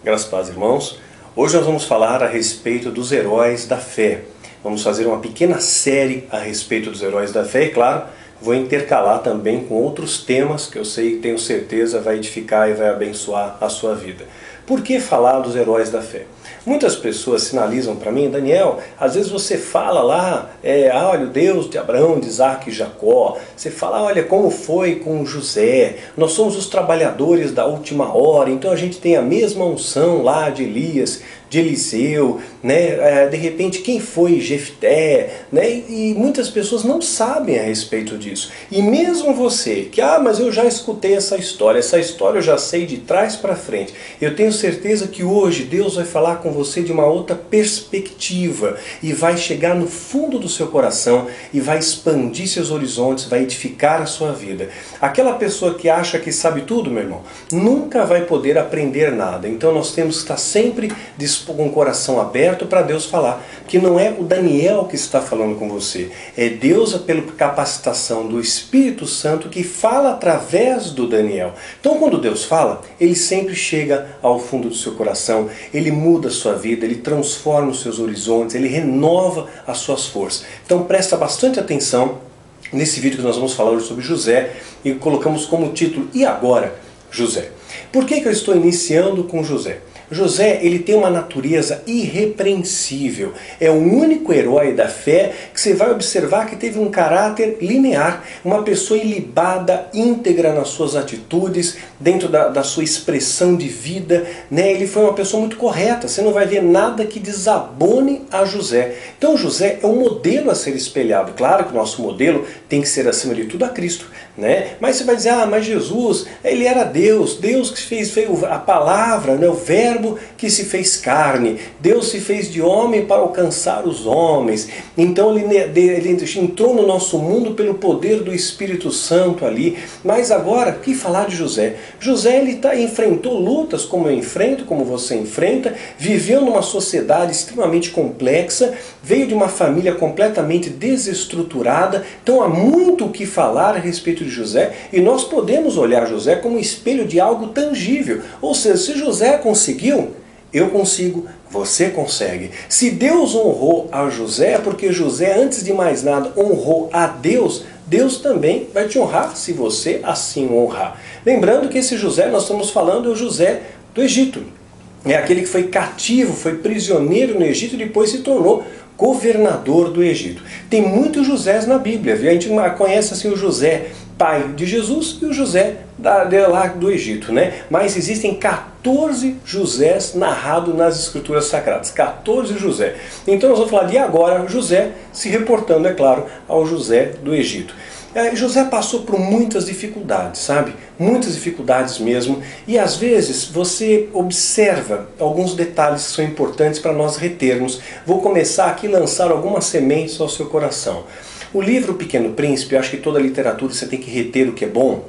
Graças a Deus, irmãos. Hoje nós vamos falar a respeito dos heróis da fé. Vamos fazer uma pequena série a respeito dos heróis da fé e, claro, vou intercalar também com outros temas que eu sei e tenho certeza vai edificar e vai abençoar a sua vida. Por que falar dos heróis da fé? Muitas pessoas sinalizam para mim, Daniel, às vezes você fala lá, olha, o Deus de Abraão, de Isaac e Jacó. Você fala, olha, como foi com José. Nós somos os trabalhadores da última hora, então a gente tem a mesma unção lá de Elias, de Eliseu, né? De repente quem foi Jefté, né? E muitas pessoas não sabem a respeito disso. E mesmo você, que mas eu já escutei essa história eu já sei de trás para frente. Eu tenho certeza que hoje Deus vai falar com você de uma outra perspectiva e vai chegar no fundo do seu coração e vai expandir seus horizontes, vai edificar a sua vida. Aquela pessoa que acha que sabe tudo, meu irmão, nunca vai poder aprender nada. Então nós temos que estar sempre com o coração aberto para Deus falar, que não é o Daniel que está falando com você, é Deus pela capacitação do Espírito Santo que fala através do Daniel. Então quando Deus fala, Ele sempre chega ao fundo do seu coração, Ele muda a sua vida, Ele transforma os seus horizontes, Ele renova as suas forças. Então presta bastante atenção nesse vídeo que nós vamos falar hoje sobre José e colocamos como título, e agora, José? Por que eu estou iniciando com José? José, ele tem uma natureza irrepreensível. É o único herói da fé que você vai observar que teve um caráter linear. Uma pessoa ilibada, íntegra nas suas atitudes, dentro da sua expressão de vida, né? Ele foi uma pessoa muito correta. Você não vai ver nada que desabone a José. Então José é um modelo a ser espelhado. Claro que o nosso modelo tem que ser acima de tudo a Cristo, né? Mas você vai dizer, mas Jesus, ele era Deus. Deus que fez a palavra, né? O verbo que se fez carne. Deus se fez de homem para alcançar os homens. Então ele entrou no nosso mundo pelo poder do Espírito Santo ali. Mas agora, o que falar de José? José ele enfrentou lutas como eu enfrento, como você enfrenta, viveu numa sociedade extremamente complexa, veio de uma família completamente desestruturada. Então há muito o que falar a respeito de José e nós podemos olhar José como um espelho de algo tangível. Ou seja, se José conseguiu, eu consigo, você consegue. Se Deus honrou a José, é porque José, antes de mais nada, honrou a Deus, Deus também vai te honrar se você assim honrar. Lembrando que esse José, nós estamos falando, é o José do Egito. É aquele que foi cativo, foi prisioneiro no Egito e depois se tornou governador do Egito. Tem muitos Josés na Bíblia, viu? A gente conhece assim o José, pai de Jesus, e o José lá do Egito, né? Mas existem 14 Josés narrados nas Escrituras Sagradas. 14 José. Então nós vamos falar de agora José, se reportando, é claro, ao José do Egito. José passou por muitas dificuldades, sabe? Muitas dificuldades mesmo. E às vezes você observa alguns detalhes que são importantes para nós retermos. Vou começar aqui a lançar algumas sementes ao seu coração. O livro Pequeno Príncipe, eu acho que toda literatura você tem que reter o que é bom.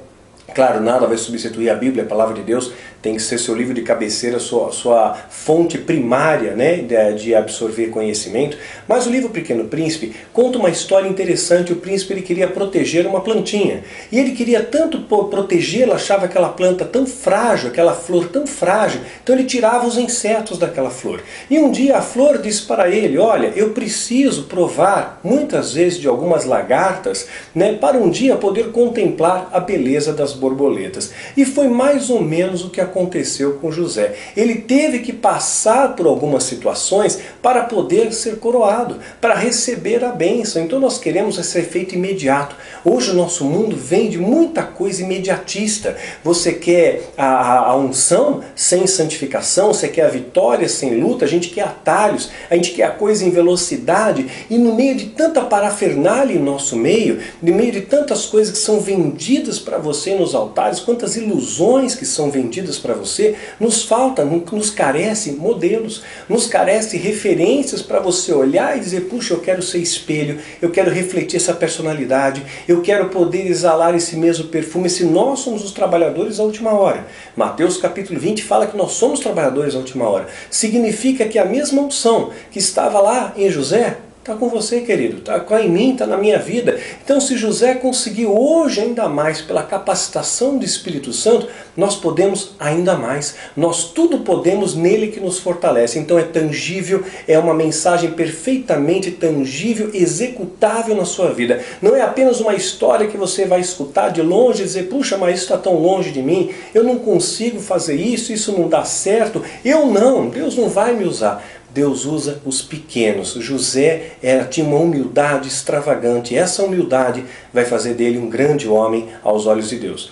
Claro, nada vai substituir a Bíblia, a palavra de Deus tem que ser seu livro de cabeceira, sua fonte primária, né, de absorver conhecimento. Mas o livro Pequeno Príncipe conta uma história interessante. O príncipe ele queria proteger uma plantinha. E ele queria tanto protegê-la, achava aquela planta tão frágil, aquela flor tão frágil, então ele tirava os insetos daquela flor. E um dia a flor disse para ele, olha, eu preciso provar muitas vezes de algumas lagartas, né, para um dia poder contemplar a beleza das borboletas. E foi mais ou menos o que aconteceu com José. Ele teve que passar por algumas situações para poder ser coroado, para receber a bênção. Então nós queremos esse efeito imediato. Hoje o nosso mundo vende muita coisa imediatista. Você quer a unção sem santificação, você quer a vitória sem luta, a gente quer atalhos, a gente quer a coisa em velocidade, e no meio de tanta parafernália em nosso meio, no meio de tantas coisas que são vendidas para você nos altares, quantas ilusões que são vendidas para você, nos falta, nos carece modelos, nos carece referências para você olhar e dizer, puxa, eu quero ser espelho, eu quero refletir essa personalidade, eu quero poder exalar esse mesmo perfume, se nós somos os trabalhadores da última hora. Mateus capítulo 20 fala que nós somos trabalhadores da última hora. Significa que a mesma unção que estava lá em José, Está com você, querido, está em mim, está na minha vida. Então se José conseguiu hoje ainda mais, pela capacitação do Espírito Santo, nós podemos ainda mais. Nós tudo podemos nele que nos fortalece. Então é tangível, é uma mensagem perfeitamente tangível, executável na sua vida. Não é apenas uma história que você vai escutar de longe e dizer, puxa, mas isso está tão longe de mim, eu não consigo fazer isso, isso não dá certo. Eu não, Deus não vai me usar. Deus usa os pequenos. José tinha uma humildade extravagante. E essa humildade vai fazer dele um grande homem aos olhos de Deus.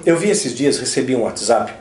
Eu vi esses dias, recebi um WhatsApp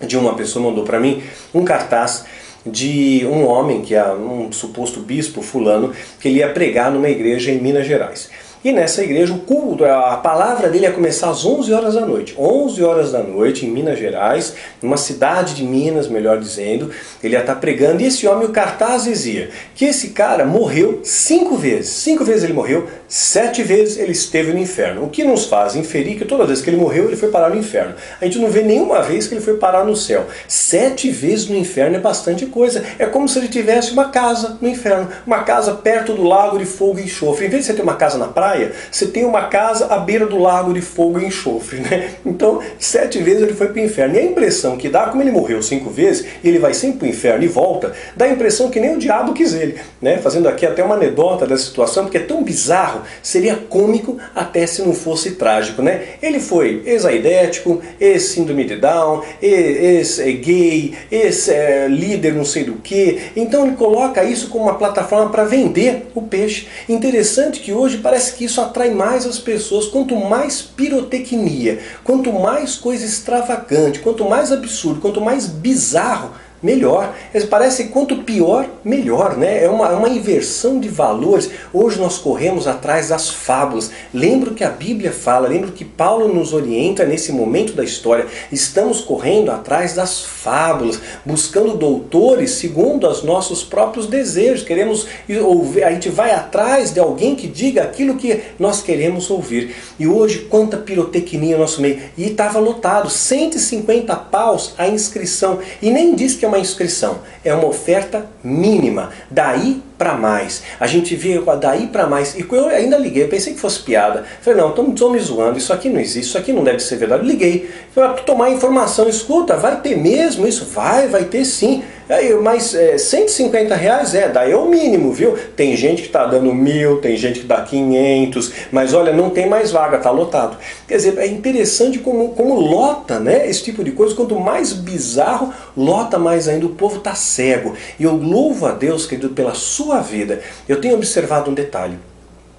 de uma pessoa, mandou para mim um cartaz de um homem, que é um suposto bispo fulano, que ele ia pregar numa igreja em Minas Gerais. E nessa igreja, o culto, a palavra dele ia começar às 11 horas da noite. 11 horas da noite, em Minas Gerais, numa cidade de Minas, melhor dizendo. Ele ia estar pregando, e esse homem, o cartaz dizia que esse cara morreu 5 vezes. 5 vezes ele morreu, 7 vezes ele esteve no inferno. O que nos faz inferir que toda vez que ele morreu, ele foi parar no inferno. A gente não vê nenhuma vez que ele foi parar no céu. 7 vezes no inferno é bastante coisa. É como se ele tivesse uma casa no inferno. Uma casa perto do lago de fogo e enxofre. Em vez de você ter uma casa na praia, você tem uma casa à beira do lago de fogo e enxofre, né? Então, 7 vezes ele foi para o inferno. E a impressão que dá, como ele morreu 5 vezes, e ele vai sempre para o inferno e volta, dá a impressão que nem o diabo quis ele, né? Fazendo aqui até uma anedota dessa situação, porque é tão bizarro, seria cômico até se não fosse trágico, né? Ele foi ex-aidético, ex-síndrome de Down, ex-gay, ex-líder não sei do que. Então ele coloca isso como uma plataforma para vender o peixe. Interessante que hoje parece que isso atrai mais as pessoas. Quanto mais pirotecnia, quanto mais coisa extravagante, quanto mais absurdo, quanto mais bizarro, melhor. Parece que quanto pior, melhor, né? É uma inversão de valores. Hoje nós corremos atrás das fábulas. Lembro que a Bíblia fala, lembro que Paulo nos orienta nesse momento da história. Estamos correndo atrás das fábulas, buscando doutores segundo os nossos próprios desejos. Queremos ouvir, a gente vai atrás de alguém que diga aquilo que nós queremos ouvir. E hoje, quanta pirotecnia no nosso meio. E estava lotado, 150 paus a inscrição. E nem diz que é uma inscrição, é uma oferta mínima, daí para mais. A gente vê daí para mais, e eu ainda liguei, eu pensei que fosse piada, falei, não, estão me zoando, isso aqui não existe, isso aqui não deve ser verdade. Eu liguei, para tomar informação, escuta, vai ter mesmo isso? Vai ter sim. Aí, mas R$150 daí é o mínimo, viu? Tem gente que está dando 1.000, tem gente que dá 500, mas olha, não tem mais vaga, está lotado. Quer dizer, é interessante como lota, né, esse tipo de coisa. Quanto mais bizarro, lota mais ainda. O povo está cego. E eu louvo a Deus, querido, pela sua vida. Eu tenho observado um detalhe.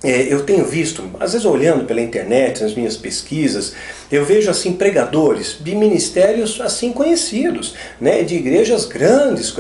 Eu tenho visto, às vezes olhando pela internet, nas minhas pesquisas, eu vejo assim pregadores de ministérios assim conhecidos, né, de igrejas grandes,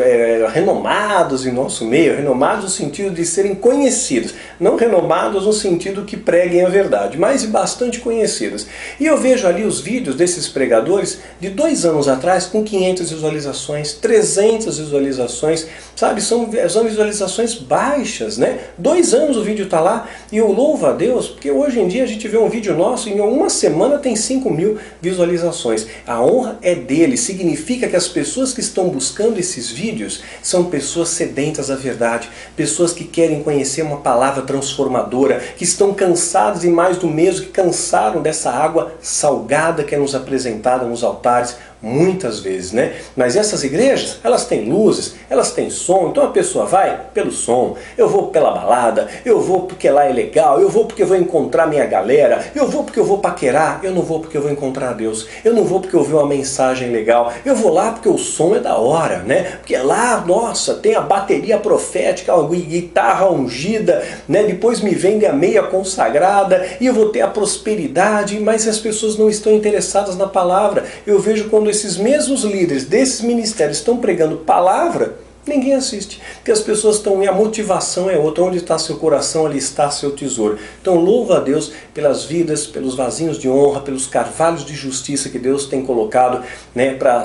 renomados em nosso meio, renomados no sentido de serem conhecidos, não renomados no sentido que preguem a verdade, mas bastante conhecidos. E eu vejo ali os vídeos desses pregadores de 2 anos atrás com 500 visualizações, 300 visualizações, sabe, são visualizações baixas, né? 2 anos o vídeo está lá. E eu louvo a Deus, porque hoje em dia a gente vê um vídeo nosso e em uma semana tem 5.000 visualizações. A honra é dele, significa que as pessoas que estão buscando esses vídeos são pessoas sedentas da verdade, pessoas que querem conhecer uma palavra transformadora, que estão cansadas e mais do mesmo, que cansaram dessa água salgada que é nos apresentada nos altares, muitas vezes, né? Mas essas igrejas, elas têm luzes, elas têm som, então a pessoa vai pelo som, eu vou pela balada, eu vou porque lá é legal, eu vou porque eu vou encontrar minha galera, eu vou porque eu vou paquerar, eu não vou porque eu vou encontrar Deus, eu não vou porque eu ouvi uma mensagem legal, eu vou lá porque o som é da hora, né? Porque lá, nossa, tem a bateria profética, a guitarra ungida, né? Depois me vendem a meia consagrada e eu vou ter a prosperidade, mas as pessoas não estão interessadas na palavra. Eu vejo quando esses mesmos líderes desses ministérios estão pregando palavra, ninguém assiste, porque as pessoas estão, e a motivação é outra. Onde está seu coração, ali está seu tesouro. Então louva a Deus pelas vidas, pelos vasinhos de honra, pelos carvalhos de justiça que Deus tem colocado, né, para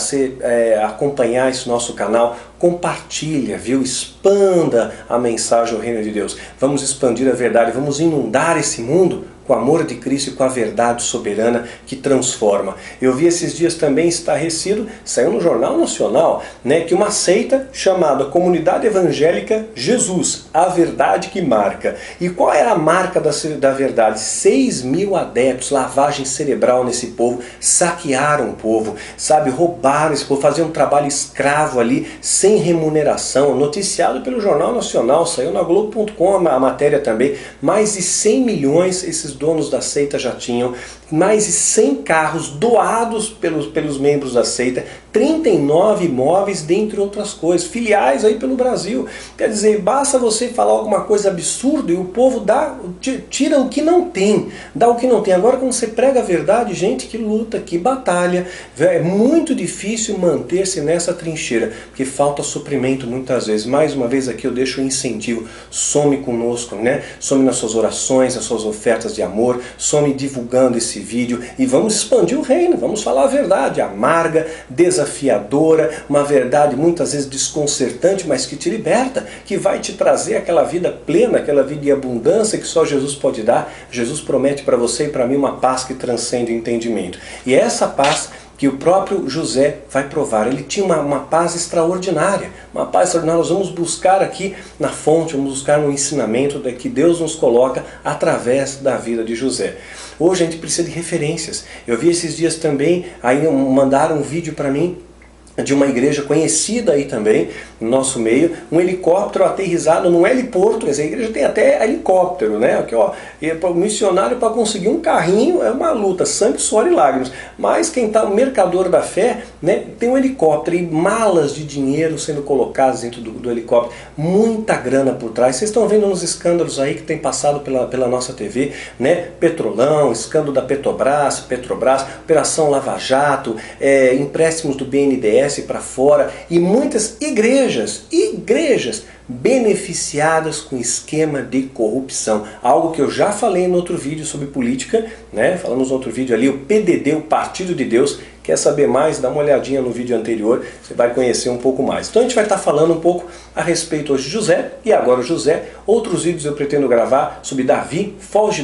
acompanhar esse nosso canal. compartilha, viu? Expanda a mensagem do reino de Deus. Vamos expandir a verdade, vamos inundar esse mundo com o amor de Cristo e com a verdade soberana que transforma. Eu vi esses dias também estarrecido, saiu no Jornal Nacional, né, que uma seita chamada Comunidade Evangélica Jesus, a verdade que marca. E qual era a marca da verdade? 6 mil adeptos, lavagem cerebral nesse povo, saquearam o povo, sabe, roubaram esse povo, faziam um trabalho escravo ali, sem remuneração, noticiado pelo Jornal Nacional, saiu na Globo.com a matéria também, mais de 100 milhões esses donos da seita já tinham, mais de 100 carros doados pelos membros da seita, 39 imóveis, dentre outras coisas, filiais aí pelo Brasil. Quer dizer, basta você falar alguma coisa absurda e o povo tira o que não tem, dá o que não tem. Agora quando você prega a verdade, gente, que luta, que batalha, é muito difícil manter-se nessa trincheira, porque falta suprimento muitas vezes. Mais uma vez aqui eu deixo o incentivo, some conosco, né? Some nas suas orações, nas suas ofertas de amor, some divulgando esse vídeo e vamos expandir o reino, vamos falar a verdade, amarga, desafiadora, uma verdade muitas vezes desconcertante, mas que te liberta, que vai te trazer aquela vida plena, aquela vida de abundância que só Jesus pode dar. Jesus promete para você e para mim uma paz que transcende o entendimento. E é essa paz que o próprio José vai provar. Ele tinha uma paz extraordinária. Uma paz extraordinária. Nós vamos buscar aqui na fonte, vamos buscar no ensinamento que Deus nos coloca através da vida de José. Hoje a gente precisa de referências. Eu vi esses dias também, aí mandaram um vídeo para mim, de uma igreja conhecida aí também, no nosso meio, um helicóptero aterrissado num heliporto. Quer dizer, a igreja tem até helicóptero, né? Aqui, ó, o missionário para conseguir um carrinho é uma luta, sangue, suor e lágrimas. Mas quem está, o mercador da fé, né, tem um helicóptero e malas de dinheiro sendo colocadas dentro do helicóptero. Muita grana por trás. Vocês estão vendo nos escândalos aí que tem passado pela nossa TV, né? Petrolão, escândalo da Petrobras, Operação Lava Jato, empréstimos do BNDES para fora e muitas igrejas beneficiadas com esquema de corrupção. Algo que eu já falei no outro vídeo sobre política, né? Falamos no outro vídeo ali, o PDD, o Partido de Deus. Quer saber mais? Dá uma olhadinha no vídeo anterior, você vai conhecer um pouco mais. Então a gente vai estar falando um pouco a respeito hoje de José, e agora José. Outros vídeos eu pretendo gravar sobre Davi, foge,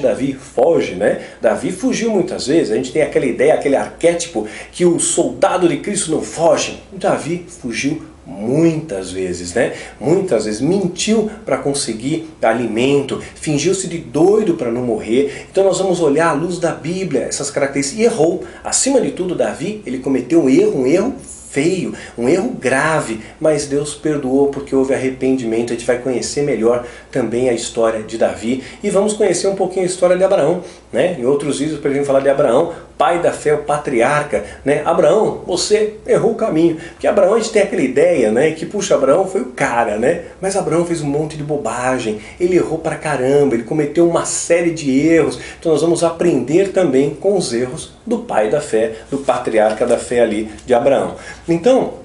né? Davi fugiu muitas vezes, a gente tem aquela ideia, aquele arquétipo que o soldado de Cristo não foge. Davi fugiu muitas vezes, né? Muitas vezes mentiu para conseguir alimento, fingiu-se de doido para não morrer. Então nós vamos olhar à luz da Bíblia essas características e errou. Acima de tudo, Davi, ele cometeu um erro feio, um erro grave, mas Deus perdoou porque houve arrependimento. A gente vai conhecer melhor também a história de Davi e vamos conhecer um pouquinho a história de Abraão, né? Em outros vídeos eu pretendo falar de Abraão, pai da fé, o patriarca, né? Abraão, você errou o caminho. Porque Abraão, a gente tem aquela ideia, né, que puxa, Abraão foi o cara, né? Mas Abraão fez um monte de bobagem, ele errou pra caramba, ele cometeu uma série de erros. Então nós vamos aprender também com os erros do pai da fé, do patriarca da fé ali de Abraão. Então,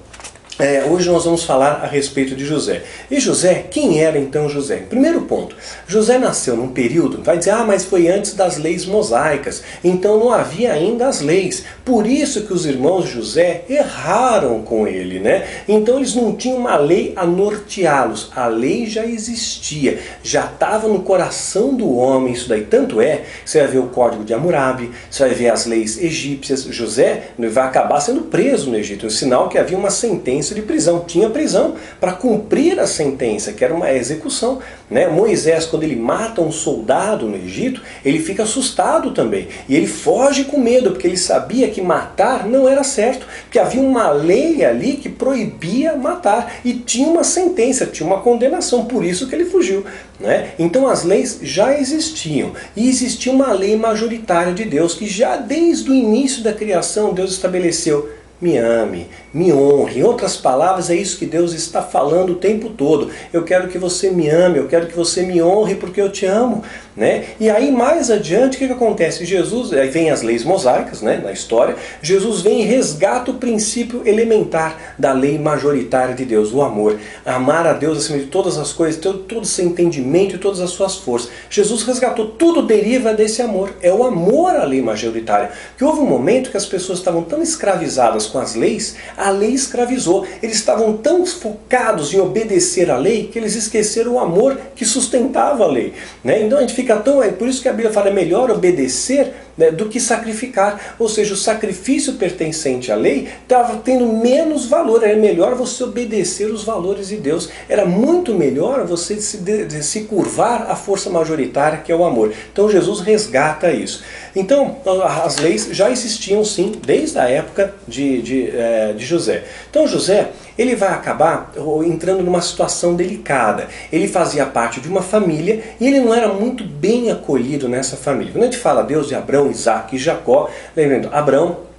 hoje nós vamos falar a respeito de José. E José, quem era então José? Primeiro ponto, José nasceu num período, vai dizer, mas foi antes das leis mosaicas, então não havia ainda as leis. Por isso que os irmãos de José erraram com ele, né? Então eles não tinham uma lei a norteá-los, a lei já existia, já estava no coração do homem isso daí. Tanto é, você vai ver o Código de Hammurabi, você vai ver as leis egípcias. José vai acabar sendo preso no Egito, um sinal que havia uma sentença de prisão, tinha prisão para cumprir a sentença, que era uma execução, né? Moisés, quando ele mata um soldado no Egito, ele fica assustado também, e ele foge com medo, porque ele sabia que matar não era certo, porque havia uma lei ali que proibia matar, e tinha uma sentença, tinha uma condenação, por isso que ele fugiu, né? Então as leis já existiam, e existia uma lei majoritária de Deus, que já desde o início da criação Deus estabeleceu: me ame, me honre. Em outras palavras, é isso que Deus está falando o tempo todo. Eu quero que você me ame, eu quero que você me honre porque eu te amo, né? E aí mais adiante, o que acontece? Jesus, aí vem as leis mosaicas, né, na história. Jesus vem e resgata o princípio elementar da lei majoritária de Deus, o amor. Amar a Deus acima de todas as coisas, todo o seu entendimento e todas as suas forças. Jesus resgatou, tudo deriva desse amor. É o amor à lei majoritária. Que houve um momento que as pessoas estavam tão escravizadas com as leis, a lei escravizou. Eles estavam tão focados em obedecer à lei que eles esqueceram o amor que sustentava a lei, né? Então a gente fica tão... É por isso que a Bíblia fala, é melhor obedecer, né, do que sacrificar. Ou seja, o sacrifício pertencente à lei estava tendo menos valor. Era melhor você obedecer os valores de Deus. Era muito melhor você se curvar à força majoritária, que é o amor. Então Jesus resgata isso. Então as leis já existiam sim desde a época de José. Então José, ele vai acabar entrando numa situação delicada. Ele fazia parte de uma família e ele não era muito bem acolhido nessa família. Quando a gente fala Deus de Abraão, Isaac e Jacó, lembrando, Abraão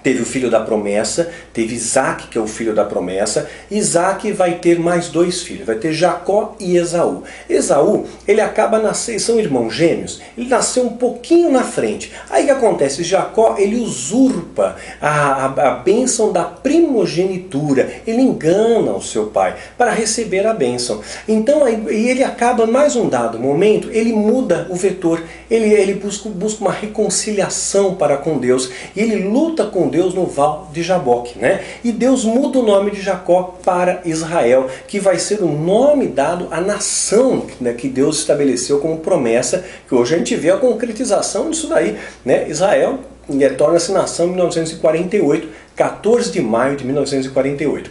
teve o filho da promessa, teve Isaac, que é o filho da promessa. Isaac vai ter mais 2 filhos, vai ter Jacó e Esaú. Esaú, ele acaba nascendo, são irmãos gêmeos, ele nasceu um pouquinho na frente. Aí o que acontece? Jacó, ele usurpa a bênção da primogenitura, ele engana o seu pai para receber a bênção. Então ele acaba, mais um dado momento, ele muda o vetor, ele busca uma reconciliação para com Deus, e ele luta com Deus no Val de Jaboque, né? E Deus muda o nome de Jacó para Israel, que vai ser o nome dado à nação, né, que Deus estabeleceu como promessa, que hoje a gente vê a concretização disso daí, né? Israel torna-se nação em 1948, 14 de maio de 1948.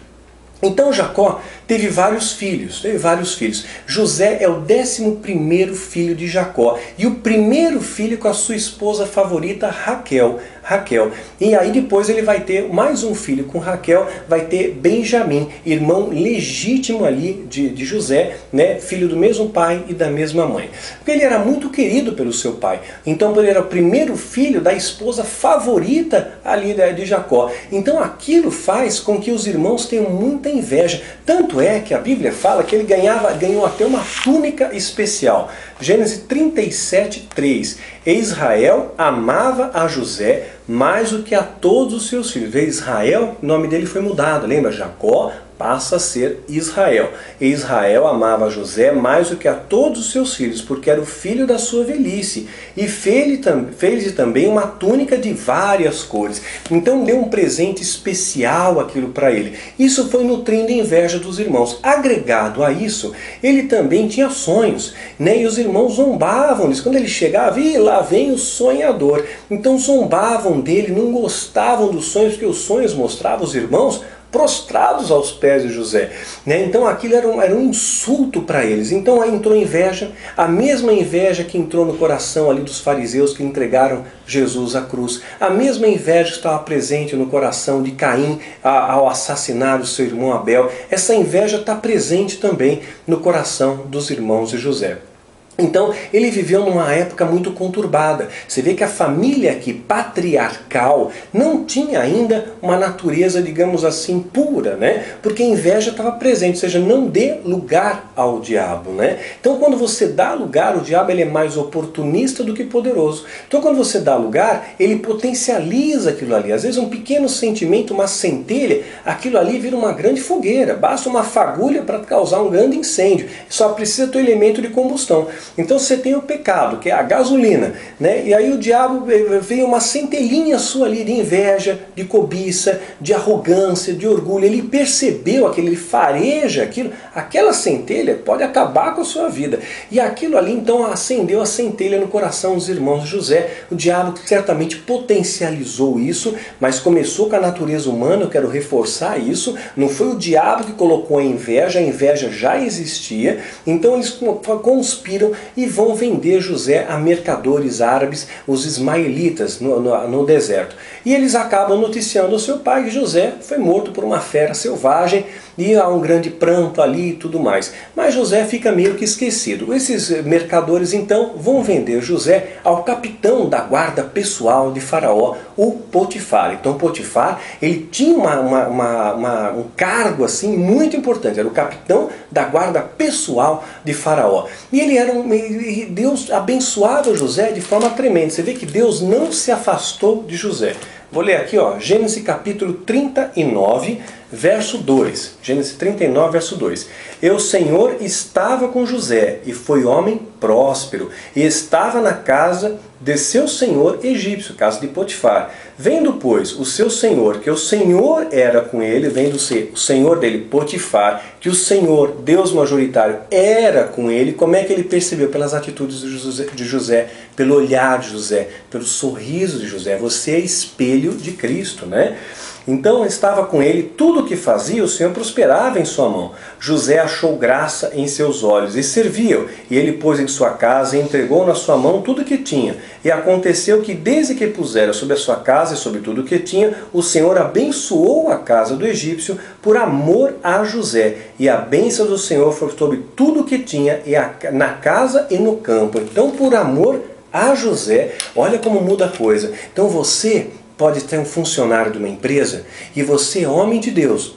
Então Jacó teve vários filhos, José é o 11º filho de Jacó, e o primeiro filho com a sua esposa favorita Raquel. E aí depois ele vai ter mais um filho com Raquel, vai ter Benjamim, irmão legítimo ali de José, né, filho do mesmo pai e da mesma mãe. Porque ele era muito querido pelo seu pai, então ele era o primeiro filho da esposa favorita ali de Jacó. Então aquilo faz com que os irmãos tenham muita inveja. Tanto é que a Bíblia fala que ele ganhou até uma túnica especial. Gênesis 37:3. Israel amava a José mais do que a todos os seus filhos. Israel, o nome dele foi mudado, lembra? Jacó passa a ser Israel. E Israel amava José mais do que a todos os seus filhos, porque era o filho da sua velhice. E fez-lhe também uma túnica de várias cores. Então deu um presente especial aquilo para ele. Isso foi nutrindo a inveja dos irmãos. Agregado a isso, ele também tinha sonhos, né? E os irmãos zombavam disso. Quando ele chegava, e lá vem o sonhador. Então zombavam dele, não gostavam dos sonhos, porque os sonhos mostravam os irmãos prostrados aos pés de José, né? Então aquilo era um insulto para eles. Então aí entrou inveja, a mesma inveja que entrou no coração ali dos fariseus que entregaram Jesus à cruz, a mesma inveja que estava presente no coração de Caim ao assassinar o seu irmão Abel. Essa inveja está presente também no coração dos irmãos de José. Então ele viveu numa época muito conturbada. Você vê que a família aqui patriarcal não tinha ainda uma natureza, digamos assim, pura, né? Porque a inveja estava presente, ou seja, não dê lugar ao diabo, né? Então quando você dá lugar, o diabo ele é mais oportunista do que poderoso. Então quando você dá lugar, ele potencializa aquilo ali. Às vezes um pequeno sentimento, uma centelha, aquilo ali vira uma grande fogueira. Basta uma fagulha para causar um grande incêndio. Só precisa do elemento de combustão. Então você tem o pecado, que é a gasolina, né? E aí o diabo vem uma centelhinha sua ali de inveja, de cobiça, de arrogância, de orgulho. Ele percebeu aquilo, ele fareja aquilo, aquela centelha pode acabar com a sua vida. E aquilo ali então acendeu a centelha no coração dos irmãos de José. O diabo certamente potencializou isso, mas começou com a natureza humana. Eu quero reforçar isso. Não foi o diabo que colocou a inveja já existia. Então eles conspiram e vão vender José a mercadores árabes, os ismaelitas, no deserto. E eles acabam noticiando ao seu pai que José foi morto por uma fera selvagem, e há um grande pranto ali e tudo mais. Mas José fica meio que esquecido. Esses mercadores então vão vender José ao capitão da guarda pessoal de Faraó, o Potifar. Então Potifar, ele tinha um cargo assim muito importante, era o capitão da guarda pessoal de Faraó. E ele era Deus abençoava José de forma tremenda. Você vê que Deus não se afastou de José. Vou ler aqui, ó, Gênesis capítulo 39, verso 2. Gênesis 39, verso 2. E o Senhor estava com José, e foi homem próspero, e estava na casa de seu senhor egípcio, casa de Potifar. Vendo, pois, o seu senhor, que o Senhor era com ele, vendo-se o senhor dele, Potifar, que o Senhor, Deus majoritário, era com ele, como é que ele percebeu? Pelas atitudes de José, pelo olhar de José, pelo sorriso de José. Você é espelho de Cristo, né? Então estava com ele, tudo o que fazia, o Senhor prosperava em sua mão. José achou graça em seus olhos e serviu. E ele pôs em sua casa e entregou na sua mão tudo o que tinha. E aconteceu que desde que pusera sobre a sua casa e sobre tudo o que tinha, o Senhor abençoou a casa do egípcio por amor a José. E a bênção do Senhor foi sobre tudo o que tinha na casa e no campo. Então, por amor a José, olha como muda a coisa. Então você pode ter um funcionário de uma empresa e você é homem de Deus.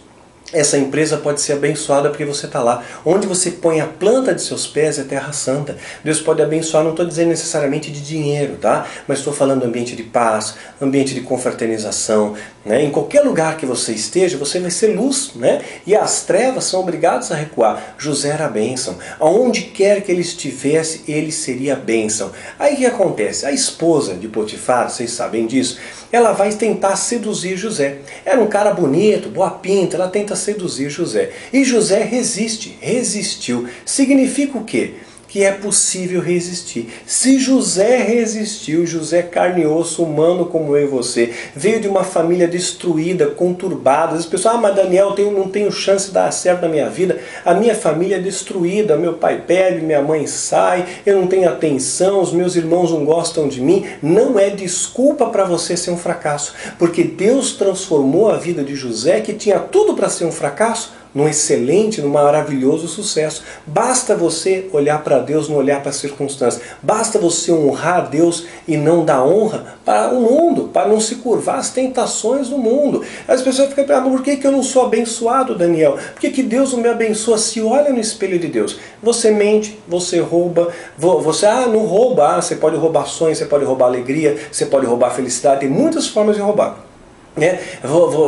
Essa empresa pode ser abençoada porque você está lá. Onde você põe a planta de seus pés é terra santa. Deus pode abençoar, não estou dizendo necessariamente de dinheiro, tá? Mas estou falando ambiente de paz, ambiente de confraternização, né? Em qualquer lugar que você esteja, você vai ser luz, né? E as trevas são obrigadas a recuar. José era a bênção. Aonde quer que ele estivesse, ele seria a bênção. Aí o que acontece? A esposa de Potifar, vocês sabem disso, ela vai tentar seduzir José. Era um cara bonito, boa pinta, ela tenta seduzir José. E José resistiu. Significa o quê? Que é possível resistir. Se José resistiu, José carne e osso, humano como eu e você, veio de uma família destruída, conturbada. As pessoas, mas Daniel, eu não tenho chance de dar certo na minha vida, a minha família é destruída, meu pai bebe, minha mãe sai, eu não tenho atenção, os meus irmãos não gostam de mim. Não é desculpa para você ser um fracasso, porque Deus transformou a vida de José, que tinha tudo para ser um fracasso, num excelente, num maravilhoso sucesso. Basta você olhar para Deus, não olhar para as circunstâncias. Basta você honrar a Deus e não dar honra para o mundo, para não se curvar às tentações do mundo. As pessoas ficam perguntando, por que eu não sou abençoado, Daniel? Por que Deus não me abençoa? Se olha no espelho de Deus. Você mente, você rouba, você não rouba, você pode roubar sonhos, você pode roubar alegria, você pode roubar felicidade, tem muitas formas de roubar.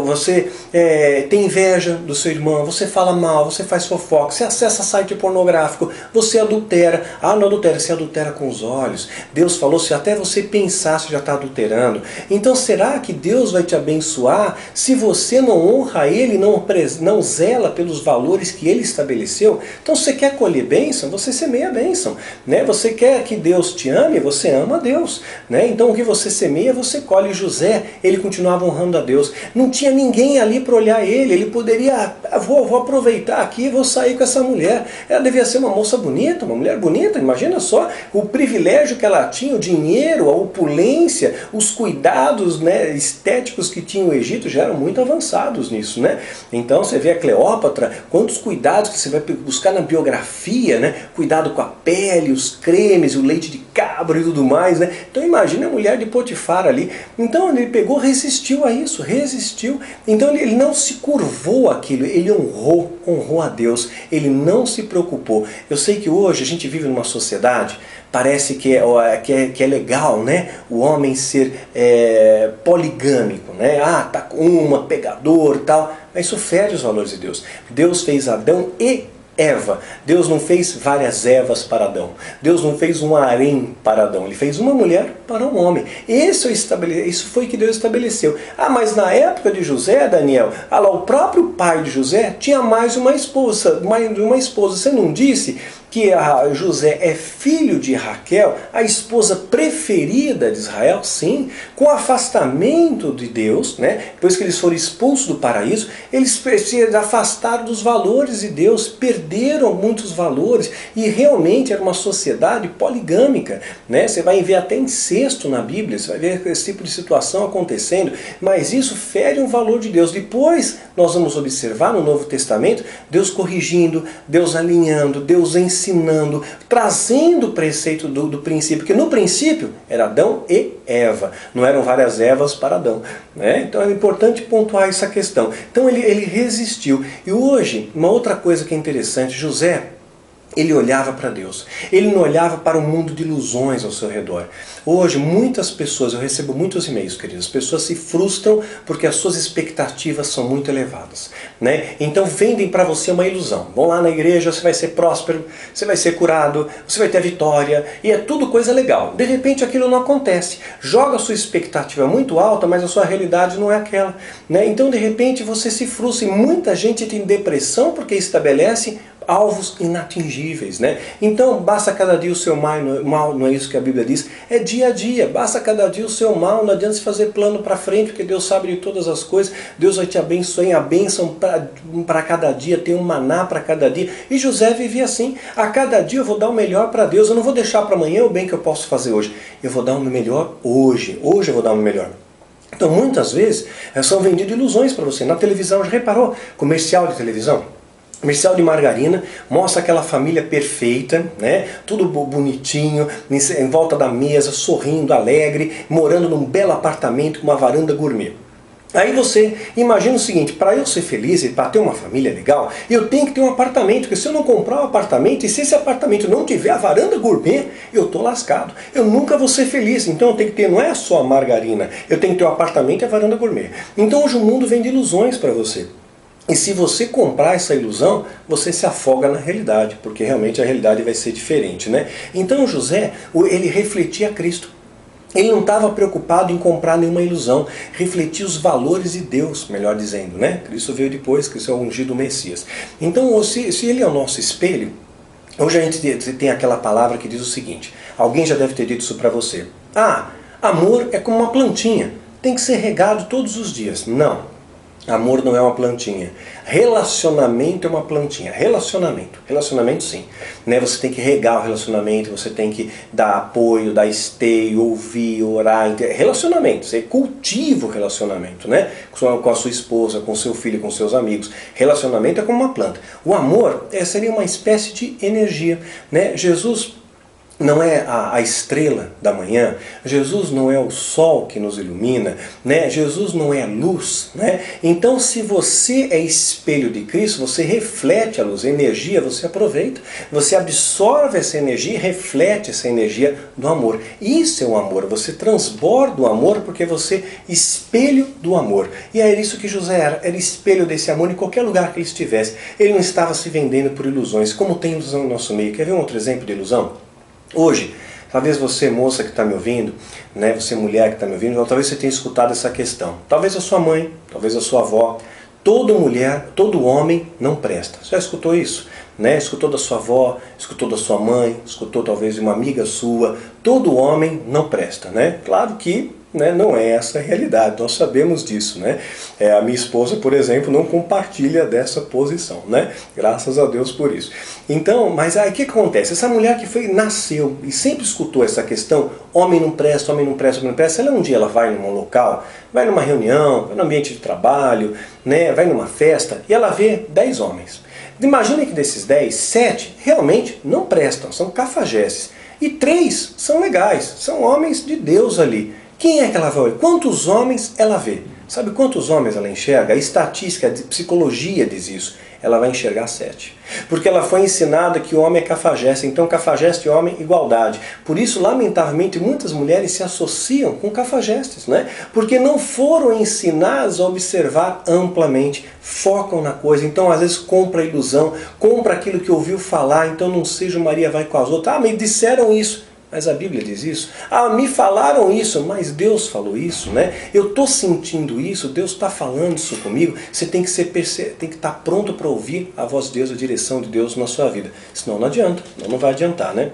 Você tem inveja do seu irmão, você fala mal, você faz fofoca, você acessa site pornográfico, você adultera. Não adultera, você adultera com os olhos. Deus falou, se até você pensar, você já está adulterando. Então será que Deus vai te abençoar se você não honra Ele, não zela pelos valores que Ele estabeleceu? Então você quer colher bênção, você semeia a bênção, né? Você quer que Deus te ame, você ama a Deus, né? Então o que você semeia, você colhe. José, ele continuava honrando a Deus. Não tinha ninguém ali para olhar ele poderia, vou aproveitar aqui, vou sair com essa mulher. Ela devia ser uma moça bonita, uma mulher bonita, imagina só o privilégio que ela tinha, o dinheiro, a opulência, os cuidados, né, estéticos que tinha o Egito já eram muito avançados nisso, né? Então você vê a Cleópatra, quantos cuidados que você vai buscar na biografia, né? Cuidado com a pele, os cremes, o leite de cabra e tudo mais, né? Então imagina a mulher de Potifar ali. Então ele pegou, resistiu a isso, resistiu. Então ele não se curvou àquilo, ele honrou a Deus, ele não se preocupou. Eu sei que hoje a gente vive numa sociedade, parece que é legal, né? O homem ser poligâmico, né? Tá com uma, pegador e tal. Mas isso fere os valores de Deus. Deus fez Adão e Eva. Deus não fez várias Evas para Adão. Deus não fez um harém para Adão. Ele fez uma mulher para um homem. Isso foi que Deus estabeleceu. Mas na época de José, Daniel, o próprio pai de José tinha mais uma esposa. Você não disse que José é filho de Raquel, a esposa preferida de Israel? Sim, com o afastamento de Deus, né? Depois que eles foram expulsos do paraíso, eles se afastaram dos valores de Deus, perderam muitos valores, e realmente era uma sociedade poligâmica, né? Você vai ver até incesto na Bíblia, você vai ver esse tipo de situação acontecendo, mas isso fere um valor de Deus. Depois nós vamos observar no Novo Testamento, Deus corrigindo, Deus alinhando, Deus ensinando, trazendo o preceito do princípio, porque no princípio era Adão e Eva, não eram várias Evas para Adão, né? Então é importante pontuar essa questão. Então ele resistiu. E hoje, uma outra coisa que é interessante, José, Ele olhava para Deus. Ele não olhava para o mundo de ilusões ao seu redor. Hoje, muitas pessoas, eu recebo muitos e-mails, queridos, as pessoas se frustram porque as suas expectativas são muito elevadas, né? Então vendem para você uma ilusão. Vão lá na igreja, você vai ser próspero, você vai ser curado, você vai ter a vitória, e é tudo coisa legal. De repente aquilo não acontece. Joga a sua expectativa muito alta, mas a sua realidade não é aquela, né? Então de repente você se frustra, e muita gente tem depressão porque estabelece alvos inatingíveis, né? Então basta cada dia o seu mal, não é isso que a Bíblia diz, é dia a dia, basta cada dia o seu mal, não adianta se fazer plano para frente, porque Deus sabe de todas as coisas, Deus vai te abençoar, em a bênção para cada dia, tem um maná para cada dia, e José vivia assim, a cada dia eu vou dar o melhor para Deus, eu não vou deixar para amanhã o bem que eu posso fazer hoje, eu vou dar o meu melhor hoje eu vou dar o meu melhor. Então muitas vezes são vendidas ilusões para você, na televisão, já reparou? Comercial de televisão? Comercial de margarina, mostra aquela família perfeita, né? Tudo bonitinho, em volta da mesa, sorrindo, alegre, morando num belo apartamento com uma varanda gourmet. Aí você imagina o seguinte, para eu ser feliz e para ter uma família legal, eu tenho que ter um apartamento, porque se eu não comprar um apartamento, e se esse apartamento não tiver a varanda gourmet, eu estou lascado. Eu nunca vou ser feliz, então eu tenho que ter, não é só a margarina, eu tenho que ter o apartamento e a varanda gourmet. Então hoje o mundo vende ilusões para você. E se você comprar essa ilusão, você se afoga na realidade, porque realmente a realidade vai ser diferente, né? Então José, ele refletia Cristo. Ele não estava preocupado em comprar nenhuma ilusão, refletia os valores de Deus, melhor dizendo, né? Cristo veio depois, Cristo é o ungido Messias. Então, se ele é o nosso espelho, hoje a gente tem aquela palavra que diz o seguinte, alguém já deve ter dito isso para você. Ah, amor é como uma plantinha, tem que ser regado todos os dias. Não. Amor não é uma plantinha. Relacionamento é uma plantinha. Relacionamento sim. Né? Você tem que regar o relacionamento, você tem que dar apoio, dar esteio, ouvir, orar. Relacionamento, você cultiva o relacionamento, né? Com a sua esposa, com seu filho, com seus amigos. Relacionamento é como uma planta. O amor seria uma espécie de energia, né? Jesus não é a estrela da manhã, Jesus não é o sol que nos ilumina, né? Jesus não é a luz, né? Então se você é espelho de Cristo, você reflete a luz, a energia você aproveita, você absorve essa energia e reflete essa energia do amor. Isso é o amor, você transborda o amor porque você é espelho do amor. E era isso que José era espelho desse amor em qualquer lugar que ele estivesse. Ele não estava se vendendo por ilusões, como tem ilusão no nosso meio. Quer ver um outro exemplo de ilusão? Hoje, talvez você moça que está me ouvindo, né, você mulher que está me ouvindo, talvez você tenha escutado essa questão. Talvez a sua mãe, talvez a sua avó, toda mulher, todo homem não presta. Você já escutou isso? Né? Escutou da sua avó, escutou da sua mãe, escutou talvez de uma amiga sua. Todo homem não presta, né? Claro que não é essa a realidade, nós sabemos disso, né? A minha esposa, por exemplo, não compartilha dessa posição, né? Graças a Deus por isso. Então, mas aí o que acontece? Essa mulher que nasceu e sempre escutou essa questão, homem não presta, homem não presta, homem não presta, um dia ela vai num local, vai numa reunião, vai no ambiente de trabalho, né? Vai numa festa e ela vê 10 homens. Imagina que desses 10, 7 realmente não prestam, são cafajestes. E 3 são legais, são homens de Deus ali. Quem é que ela vai olhar? Quantos homens ela vê? Sabe quantos homens ela enxerga? A estatística, a psicologia diz isso. Ela vai enxergar 7. Porque ela foi ensinada que o homem é cafajeste. Então cafajeste e homem, igualdade. Por isso, lamentavelmente, muitas mulheres se associam com cafajestes, né? Porque não foram ensinadas a observar amplamente, focam na coisa. Então, às vezes, compra a ilusão, compra aquilo que ouviu falar. Então, não seja Maria vai com as outras. Ah, me disseram isso. Mas a Bíblia diz isso. Ah, me falaram isso, mas Deus falou isso, né? Eu estou sentindo isso, Deus está falando isso comigo. Você tem que estar pronto para ouvir a voz de Deus, a direção de Deus na sua vida. Senão não adianta, não vai adiantar, né?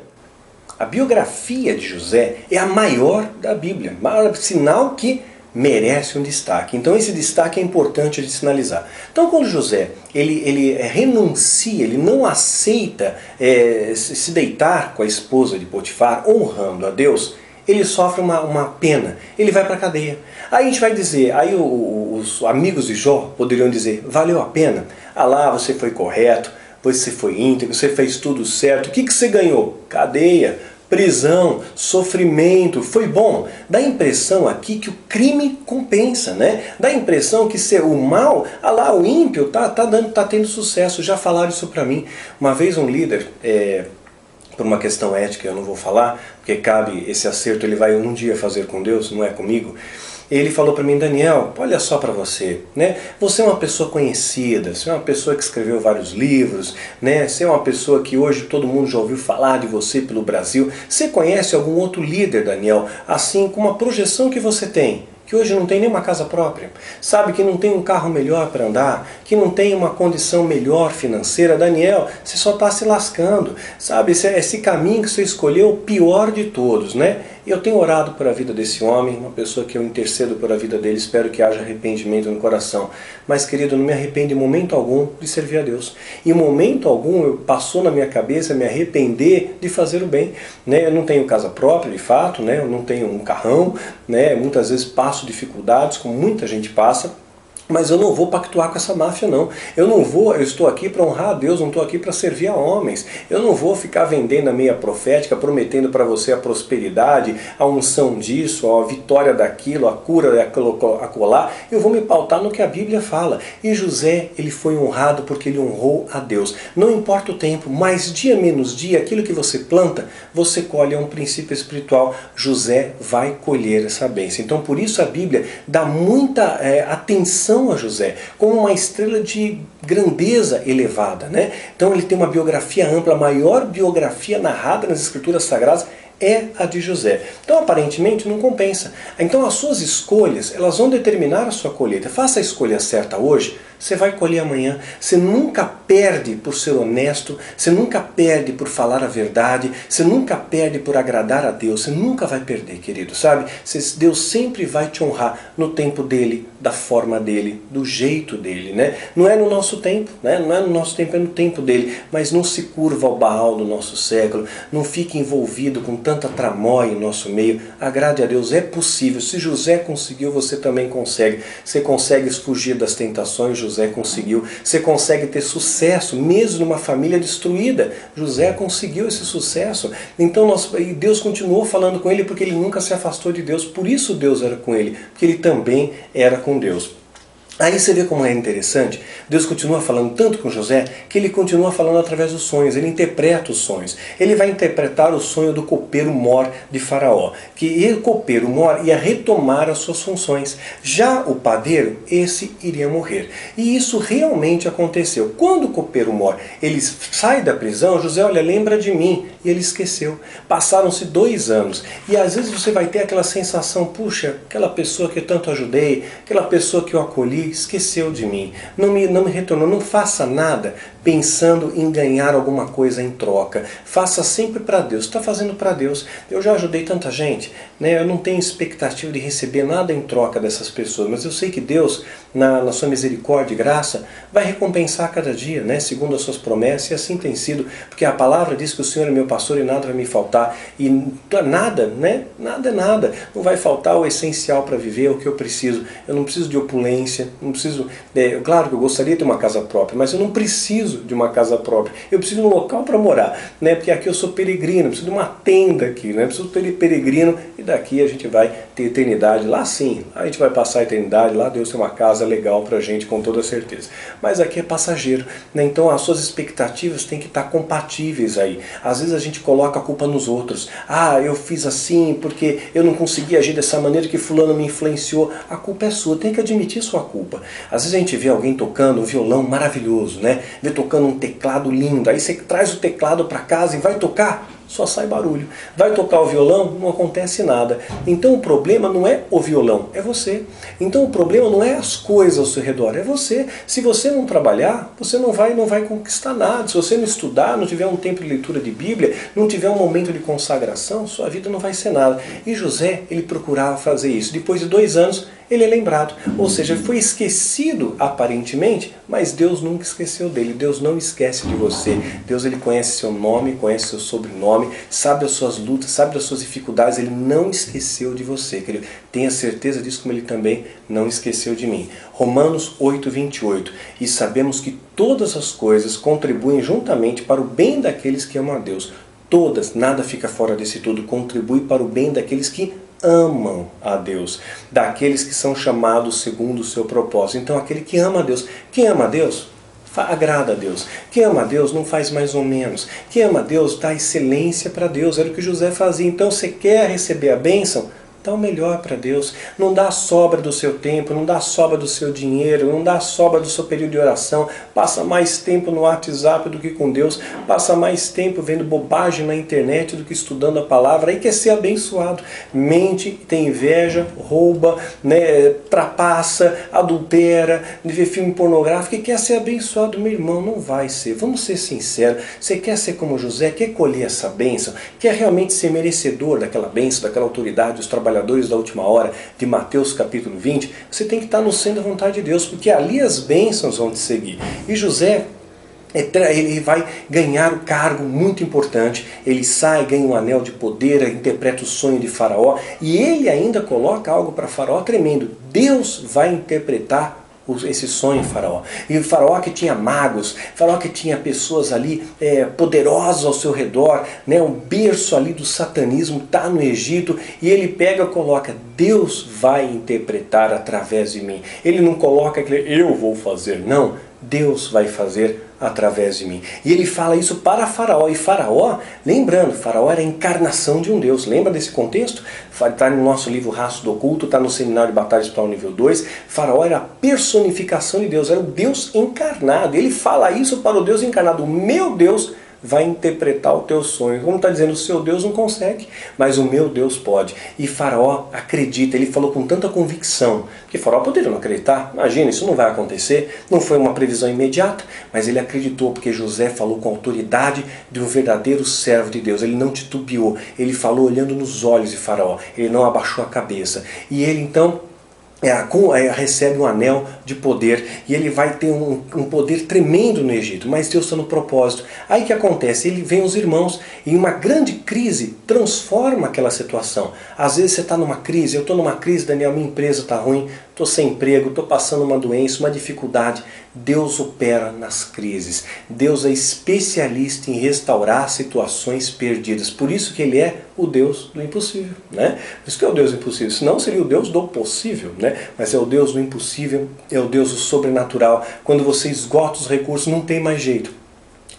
A biografia de José é a maior da Bíblia, sinal que merece um destaque. Então esse destaque é importante de sinalizar. Então quando José ele renuncia, ele não aceita se deitar com a esposa de Potifar, honrando a Deus, ele sofre uma pena, ele vai para a cadeia. Aí a gente vai dizer, aí os amigos de Jó poderiam dizer, valeu a pena? Ah lá, você foi correto, você foi íntegro, você fez tudo certo, o que você ganhou? Cadeia. prisão, sofrimento, foi bom. Dá a impressão aqui que o crime compensa, né? Dá a impressão que ser o mal, lá o ímpio tá tendo sucesso. Já falaram isso pra mim. Uma vez um líder, por uma questão ética, eu não vou falar, porque cabe esse acerto, ele vai um dia fazer com Deus, não é comigo. Ele falou para mim: Daniel, olha só para você, né? Você é uma pessoa conhecida, você é uma pessoa que escreveu vários livros, né? Você é uma pessoa que hoje todo mundo já ouviu falar de você pelo Brasil. Você conhece algum outro líder, Daniel, assim, com uma projeção que você tem, que hoje não tem nem uma casa própria, sabe, que não tem um carro melhor para andar, que não tem uma condição melhor financeira? Daniel, você só está se lascando, sabe, esse caminho que você escolheu, o pior de todos, né? E eu tenho orado por a vida desse homem, uma pessoa que eu intercedo por a vida dele, espero que haja arrependimento no coração. Mas, querido, não me arrependo em momento algum de servir a Deus. Em momento algum passou na minha cabeça me arrepender de fazer o bem, né? Eu não tenho casa própria, de fato, né? Eu não tenho um carrão, né? Muitas vezes passo dificuldades, como muita gente passa. Mas eu não vou pactuar com essa máfia, não. Eu estou aqui para honrar a Deus, não estou aqui para servir a homens. Eu não vou ficar vendendo a meia profética, prometendo para você a prosperidade, a unção disso, a vitória daquilo, a cura acolá. Eu vou me pautar no que a Bíblia fala. E José, ele foi honrado porque ele honrou a Deus. Não importa o tempo, mas dia menos dia, aquilo que você planta, você colhe. É um princípio espiritual. José vai colher essa bênção. Então por isso a Bíblia dá muita atenção a José, como uma estrela de grandeza elevada, né? Então ele tem uma biografia ampla, a maior biografia narrada nas Escrituras Sagradas é a de José. Então aparentemente não compensa. Então as suas escolhas, elas vão determinar a sua colheita. Faça a escolha certa hoje, você vai colher amanhã. Você nunca perde por ser honesto, você nunca perde por falar a verdade, você nunca perde por agradar a Deus, você nunca vai perder, querido, sabe? Deus sempre vai te honrar no tempo dele, da forma dele, do jeito dele, né? Não é no nosso tempo, né? Não é no nosso tempo, é no tempo dele. Mas não se curva ao Baal do nosso século, não fique envolvido com tanta tramóia em nosso meio. Agrade a Deus, é possível. Se José conseguiu, você também consegue. Você consegue fugir das tentações, José conseguiu. Você consegue ter sucesso, mesmo numa família destruída. José conseguiu esse sucesso. Então Deus continuou falando com ele porque ele nunca se afastou de Deus. Por isso Deus era com ele, porque ele também era com Deus. Aí você vê como é interessante, Deus continua falando tanto com José, que ele continua falando através dos sonhos, ele interpreta os sonhos. Ele vai interpretar o sonho do copeiro mor de Faraó, que o copeiro mor ia retomar as suas funções. Já o padeiro, esse iria morrer. E isso realmente aconteceu. Quando o copeiro mor, ele sai da prisão, José, olha, lembra de mim. E ele esqueceu. Passaram-se 2 anos. E às vezes você vai ter aquela sensação, puxa, aquela pessoa que eu tanto ajudei, aquela pessoa que eu acolhi, esqueceu de mim, não me retornou. Não faça nada pensando em ganhar alguma coisa em troca. Faça sempre para Deus. Está fazendo para Deus. Eu já ajudei tanta gente, né? Eu não tenho expectativa de receber nada em troca dessas pessoas, mas eu sei que Deus, na sua misericórdia e graça, vai recompensar cada dia, né? Segundo as suas promessas, e assim tem sido, porque a palavra diz que o Senhor é meu pastor e nada vai me faltar, e nada, né? Nada é nada. Não vai faltar o essencial para viver, o que eu preciso. Eu não preciso de opulência, não preciso, claro que eu gostaria de ter uma casa própria, mas eu não preciso de uma casa própria. Eu preciso de um local para morar, né? Porque aqui eu sou peregrino, eu preciso de uma tenda aqui, né? Eu preciso de peregrino, e daqui a gente vai ter eternidade. Lá sim, a gente vai passar a eternidade, lá Deus tem uma casa legal pra gente, com toda certeza. Mas aqui é passageiro, né? Então as suas expectativas têm que estar compatíveis aí. Às vezes a gente coloca a culpa nos outros. Ah, eu fiz assim porque eu não consegui agir dessa maneira que fulano me influenciou. A culpa é sua, tem que admitir sua culpa. Às vezes a gente vê alguém tocando um violão maravilhoso, né? Vê tocando um teclado lindo, aí você traz o teclado para casa e vai tocar, só sai barulho. Vai tocar o violão, não acontece nada. Então o problema não é o violão, é você. Então o problema não é as coisas ao seu redor, é você. Se você não trabalhar, você não vai conquistar nada. Se você não estudar, não tiver um tempo de leitura de Bíblia, não tiver um momento de consagração, sua vida não vai ser nada. E José, ele procurava fazer isso. Depois de 2 anos, ele é lembrado. Ou seja, foi esquecido aparentemente, mas Deus nunca esqueceu dele. Deus não esquece de você. Deus, ele conhece seu nome, conhece seu sobrenome, sabe das suas lutas, sabe das suas dificuldades. Ele não esqueceu de você, querido. Tenha certeza disso, como ele também não esqueceu de mim. Romanos 8:28. E sabemos que todas as coisas contribuem juntamente para o bem daqueles que amam a Deus. todas, nada fica fora desse tudo, contribui para o bem daqueles que amam a Deus, daqueles que são chamados segundo o seu propósito. Então aquele que ama a Deus, quem ama a Deus, agrada a Deus. Quem ama a Deus não faz mais ou menos. Quem ama a Deus dá excelência para Deus, era o que José fazia. Então você quer receber a bênção? Dá o melhor para Deus. Não dá a sobra do seu tempo, não dá a sobra do seu dinheiro, não dá a sobra do seu período de oração. Passa mais tempo no WhatsApp do que com Deus. Passa mais tempo vendo bobagem na internet do que estudando a palavra. Aí quer ser abençoado. Mente, tem inveja, rouba, né, trapaça, adultera, vê filme pornográfico e quer ser abençoado. Meu irmão, não vai ser. Vamos ser sinceros. Você quer ser como José? Quer colher essa bênção? Quer realmente ser merecedor daquela bênção, daquela autoridade, dos trabalhadores da última hora de Mateus capítulo 20, você tem que estar no centro da vontade de Deus, porque ali as bênçãos vão te seguir. E José, ele vai ganhar um cargo muito importante, ele sai, ganha um anel de poder, interpreta o sonho de Faraó, e ele ainda coloca algo para Faraó tremendo. Deus vai interpretar esse sonho, Faraó. E o Faraó que tinha magos, Faraó que tinha pessoas ali poderosas ao seu redor, né, um berço ali do satanismo, está no Egito, e ele pega e coloca, Deus vai interpretar através de mim. Ele não coloca aquele, eu vou fazer, não. Deus vai fazer através de mim. E ele fala isso para Faraó. E Faraó, lembrando, Faraó era a encarnação de um Deus. Lembra desse contexto? Está no nosso livro Rastro do Oculto, está no Seminário de Batalha Espiritual nível 2. Faraó era a personificação de Deus, era o Deus encarnado. Ele fala isso para o Deus encarnado. O meu Deus vai interpretar o teu sonho. Como está dizendo, o seu Deus não consegue, mas o meu Deus pode. E Faraó acredita, ele falou com tanta convicção, que Faraó poderia não acreditar, imagina, isso não vai acontecer, não foi uma previsão imediata, mas ele acreditou porque José falou com a autoridade de um verdadeiro servo de Deus, ele não titubeou, ele falou olhando nos olhos de Faraó, ele não abaixou a cabeça, e ele então recebe um anel de poder e ele vai ter um poder tremendo no Egito, mas Deus está no propósito. Aí que acontece? Ele vem os irmãos e uma grande crise transforma aquela situação. Às vezes você está numa crise, eu estou numa crise, Daniel, minha empresa está ruim, estou sem emprego, estou passando uma doença, uma dificuldade. Deus opera nas crises. Deus é especialista em restaurar situações perdidas. Por isso que Ele é o Deus do impossível, né? Por isso que é o Deus do impossível. Senão seria o Deus do possível, né? Mas é o Deus do impossível, é o Deus do sobrenatural. Quando você esgota os recursos, não tem mais jeito.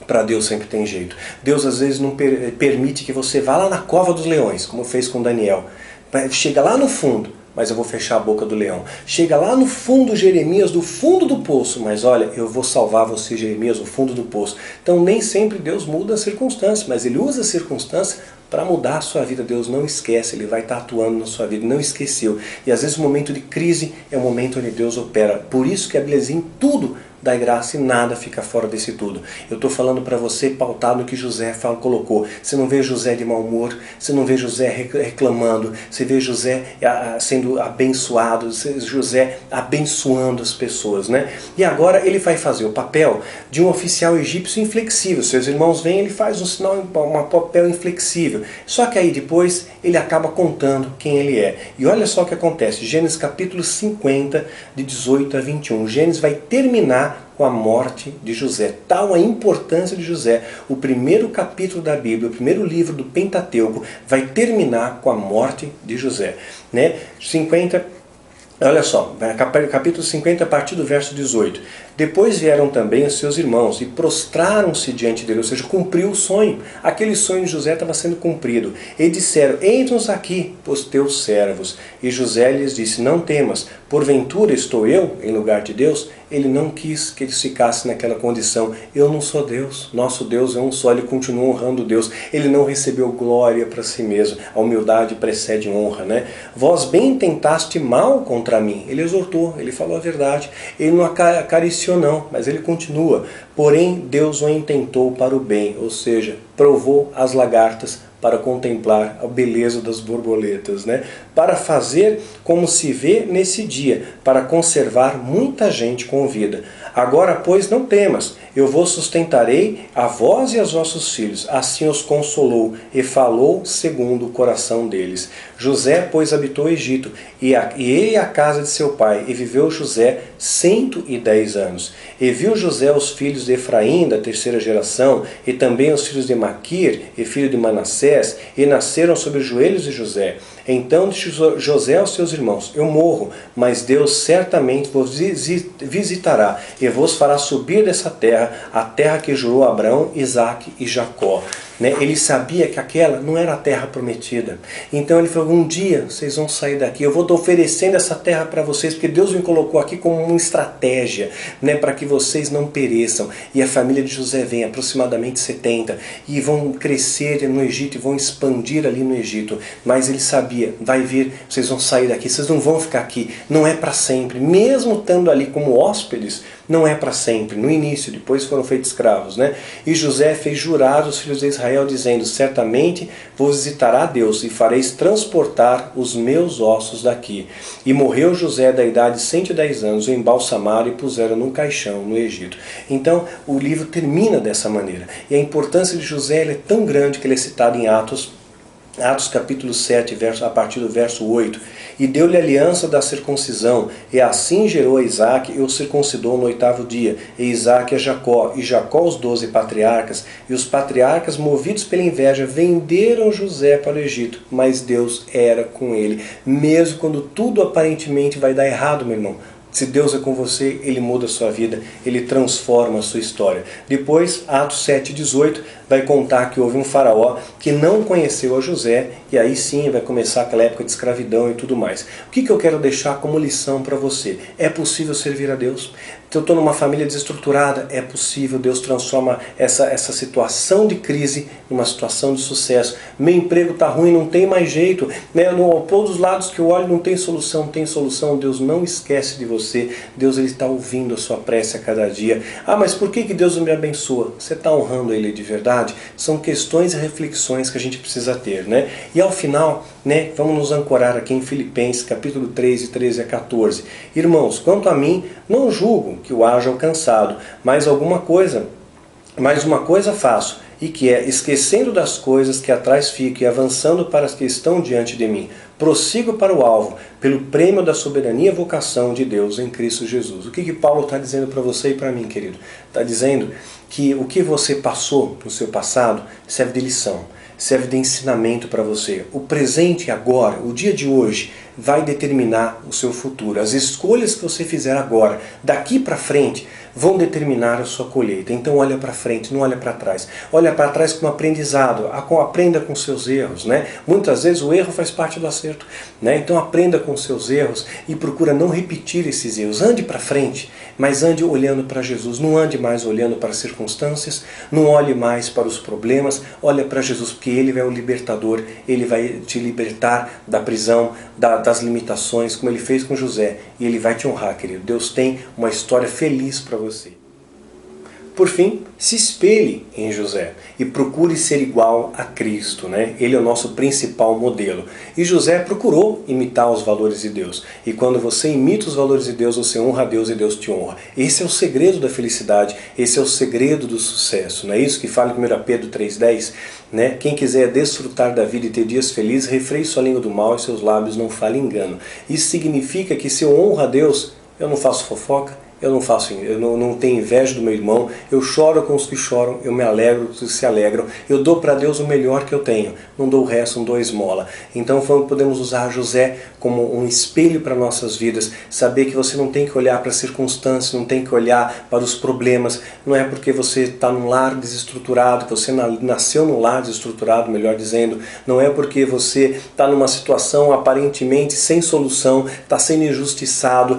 Para Deus sempre tem jeito. Deus às vezes não permite que você vá lá na cova dos leões, como fez com Daniel. Chega lá no fundo, mas eu vou fechar a boca do leão. Chega lá no fundo, Jeremias, do fundo do poço, mas olha, eu vou salvar você, Jeremias, do fundo do poço. Então nem sempre Deus muda as circunstâncias, mas Ele usa as circunstâncias para mudar a sua vida. Deus não esquece, Ele vai estar atuando na sua vida, não esqueceu. E às vezes o momento de crise é o momento onde Deus opera. Por isso que a Bíblia diz, em tudo dai graça e nada fica fora desse tudo. Eu estou falando para você pautado no que José colocou. Você não vê José de mau humor, você não vê José reclamando, você vê José sendo abençoado, José abençoando as pessoas, né? E agora ele vai fazer o papel de um oficial egípcio inflexível. Seus irmãos vêm, ele faz um sinal, um papel inflexível. Só que aí depois ele acaba contando quem ele é. E olha só o que acontece. Gênesis capítulo 50, de 18 a 21. Gênesis vai terminar com a morte de José. Tal a importância de José. O primeiro capítulo da Bíblia, o primeiro livro do Pentateuco, vai terminar com a morte de José. Né? 50, olha só, capítulo 50, a partir do verso 18. Depois vieram também os seus irmãos e prostraram-se diante dele, ou seja, cumpriu o sonho. Aquele sonho de José estava sendo cumprido. E disseram, eis-nos aqui, os teus servos. E José lhes disse, não temas, porventura estou eu em lugar de Deus? Ele não quis que eles ficassem naquela condição. Eu não sou Deus, nosso Deus é um só, ele continua honrando Deus. Ele não recebeu glória para si mesmo. A humildade precede honra, né? Vós bem tentaste mal contra mim. Ele exortou, ele falou a verdade. Ele não acariciou não, mas ele continua. Porém, Deus o intentou para o bem, ou seja, provou as lagartas para contemplar a beleza das borboletas, né? para fazer como se vê nesse dia, para conservar muita gente com vida. Agora, pois, não temas, eu vos sustentarei a vós e aos vossos filhos. Assim os consolou e falou segundo o coração deles. José, pois, habitou o Egito, e ele a casa de seu pai, e viveu José 110 anos. E viu José os filhos de Efraim, da terceira geração, e também os filhos de Maquir, e filho de Manassés, e nasceram sobre os joelhos de José. Então disse José aos seus irmãos: eu morro, mas Deus certamente vos visitará, e vos fará subir dessa terra, a terra que jurou a Abraão, Isaque e Jacó. Ele sabia que aquela não era a terra prometida. Então ele falou: um dia vocês vão sair daqui, eu vou estar oferecendo essa terra para vocês, porque Deus me colocou aqui como uma estratégia, para que vocês não pereçam. E a família de José vem, aproximadamente 70, e vão crescer no Egito, e vão expandir ali no Egito. Mas ele sabia: vai vir, vocês vão sair daqui, vocês não vão ficar aqui, não é para sempre. Mesmo estando ali como hóspedes, não é para sempre. No início, depois foram feitos escravos. E José fez jurar os filhos de Israel, dizendo: certamente vos visitará Deus, e fareis transportar os meus ossos daqui. E morreu José da idade de 110 anos, o embalsamaram e puseram num caixão no Egito. Então o livro termina dessa maneira. E a importância de José é tão grande que ele é citado em Atos capítulo 7, a partir do verso 8. E deu-lhe a aliança da circuncisão, e assim gerou a Isaque, e o circuncidou no 8º dia, e Isaque a Jacó, e Jacó os 12 patriarcas, e os patriarcas, movidos pela inveja, venderam José para o Egito, mas Deus era com ele, mesmo quando tudo aparentemente vai dar errado, meu irmão. Se Deus é com você, Ele muda a sua vida, Ele transforma a sua história. Depois, Atos 7,18, vai contar que houve um faraó que não conheceu a José, e aí sim vai começar aquela época de escravidão e tudo mais. O que eu quero deixar como lição para você? É possível servir a Deus. Se eu estou numa família desestruturada, é possível. Deus transforma essa situação de crise numa situação de sucesso. Meu emprego está ruim, não tem mais jeito. Todos os lados que eu olho não tem solução, não tem solução. Deus não esquece de você. Deus está ouvindo a sua prece a cada dia. Ah, mas por que Deus não me abençoa? Você está honrando Ele de verdade? São questões e reflexões que a gente precisa ter. E ao final, vamos nos ancorar aqui em Filipenses, capítulo 3, de 13 a 14. Irmãos, quanto a mim, não julgo que o haja alcançado, mas uma coisa faço, e que é, esquecendo das coisas que atrás fico e avançando para as que estão diante de mim, prossigo para o alvo, pelo prêmio da soberania e vocação de Deus em Cristo Jesus. O que Paulo está dizendo para você e para mim, querido? Está dizendo que o que você passou no seu passado serve de lição, serve de ensinamento para você. O presente agora, o dia de hoje, vai determinar o seu futuro. As escolhas que você fizer agora, daqui para frente, vão determinar a sua colheita. Então olha para frente, não olha para trás. Olha para trás como aprendizado, aprenda com seus erros. Muitas vezes o erro faz parte do acerto. Então aprenda com seus erros e procura não repetir esses erros. Ande para frente, mas ande olhando para Jesus. Não ande mais olhando para as circunstâncias, não olhe mais para os problemas, olha para Jesus, porque Ele é o libertador, Ele vai te libertar da prisão, das limitações, como Ele fez com José, e Ele vai te honrar, querido. Deus tem uma história feliz para você. Por fim, se espelhe em José e procure ser igual a Cristo. Ele é o nosso principal modelo. E José procurou imitar os valores de Deus. E quando você imita os valores de Deus, você honra a Deus e Deus te honra. Esse é o segredo da felicidade, esse é o segredo do sucesso. Não é isso que fala em 1 Pedro 3,10? Quem quiser desfrutar da vida e ter dias felizes, refreie sua língua do mal e seus lábios não falem engano. Isso significa que se eu honro a Deus, eu não faço fofoca, eu não tenho inveja do meu irmão, eu choro com os que choram, eu me alegro com os que se alegram, eu dou para Deus o melhor que eu tenho, não dou o resto, não dou esmola. Então podemos usar José como um espelho para nossas vidas, saber que você não tem que olhar para as circunstâncias, não tem que olhar para os problemas, não é porque você está num lar desestruturado, que você nasceu num lar desestruturado, melhor dizendo, não é porque você está numa situação aparentemente sem solução, está sendo injustiçado,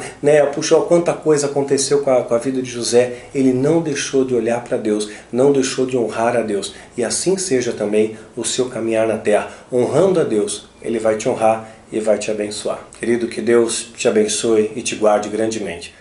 puxa, quanta coisa aconteceu com a vida de José, ele não deixou de olhar para Deus, não deixou de honrar a Deus. E assim seja também o seu caminhar na terra. Honrando a Deus, Ele vai te honrar e vai te abençoar. Querido, que Deus te abençoe e te guarde grandemente.